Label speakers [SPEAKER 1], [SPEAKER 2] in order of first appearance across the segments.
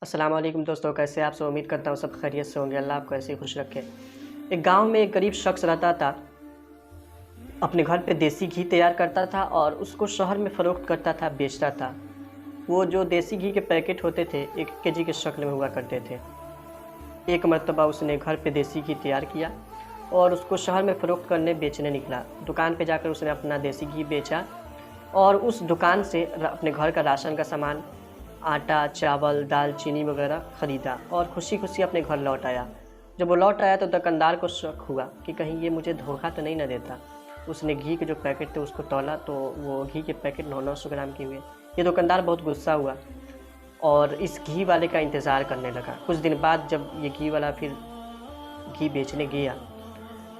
[SPEAKER 1] अस्सलाम वालेकुम दोस्तों, कैसे आप सब। उम्मीद करता हूँ सब खैरियत से होंगे। अल्लाह आपको ऐसे ही खुश रखे। एक गांव में एक गरीब शख्स रहता था। अपने घर पे देसी घी तैयार करता था और उसको शहर में फ़रोख्त करता था, बेचता था। वो जो देसी घी के पैकेट होते थे 1 केजी के शक्ल में हुआ करते थे। एक मर्तबा उसने घर पे देसी घी तैयार किया और उसको शहर में फ़रोख्त करने बेचने निकला। दुकान पे जाकर उसने अपना देसी घी बेचा और उस दुकान से अपने घर का राशन का सामान, आटा, चावल, दाल, चीनी वगैरह ख़रीदा और खुशी-खुशी अपने घर लौट आया। जब वो लौट आया तो दुकानदार को शक हुआ कि कहीं ये मुझे धोखा तो नहीं ना देता। उसने घी के जो पैकेट थे उसको तौला तो वो घी के पैकेट 900-900 ग्राम के हुए। ये दुकानदार बहुत गुस्सा हुआ और इस घी वाले का इंतज़ार करने लगा। कुछ दिन बाद जब ये घी वाला फिर घी बेचने गया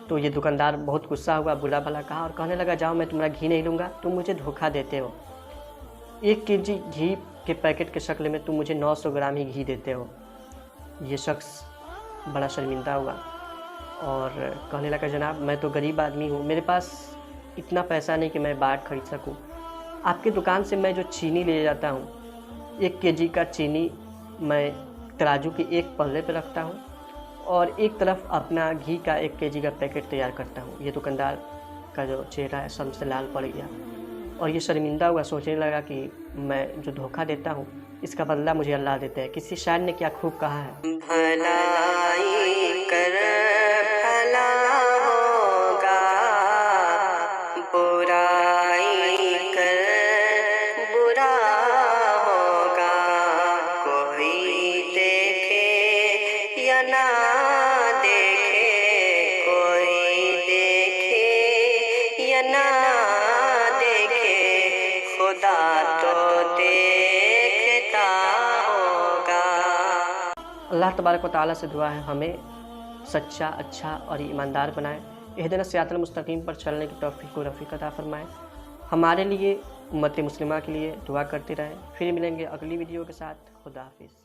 [SPEAKER 1] तो ये दुकानदार बहुत गुस्सा हुआ, बुरा-भला कहा और कहने लगा, जाओ मैं तुम्हारा घी नहीं लूँगा, तुम मुझे धोखा देते हो। 1 केजी घी के पैकेट के शक्ल में तुम मुझे 900 ग्राम ही घी देते हो। ये शख्स बड़ा शर्मिंदा हुआ और कहने लगा, जनाब मैं तो गरीब आदमी हूँ, मेरे पास इतना पैसा नहीं कि मैं बाट खरीद सकूँ। आपकी दुकान से मैं जो चीनी ले जाता हूँ, 1 केजी का चीनी मैं तराजू के एक पल्ले पे रखता हूँ और एक तरफ अपना घी का 1 केजी का पैकेट तैयार करता हूँ। ये दुकानदार का जो चेहरा है शर्म से लाल पड़ गया और ये शर्मिंदा हुआ, सोचने लगा कि मैं जो धोखा देता हूँ इसका बदला मुझे अल्लाह देता है। किसी शायर ने क्या खूब कहा है, भलाई कर भला होगा, बुराई कर बुरा होगा, कोई देखे या ना देखे, कोई देखे या ना खुदा तो देखता होगा। अल्लाह तबारक व तआला से दुआ है हमें सच्चा, अच्छा और ईमानदार बनाए। इहदिना सिरातल मुस्तकीम पर चलने की तौफीक व रफ़ीक अता फरमाए। हमारे लिए, उम्मत मुस्लिमा के लिए दुआ करते रहें। फिर मिलेंगे अगली वीडियो के साथ। खुदा हाफिज़।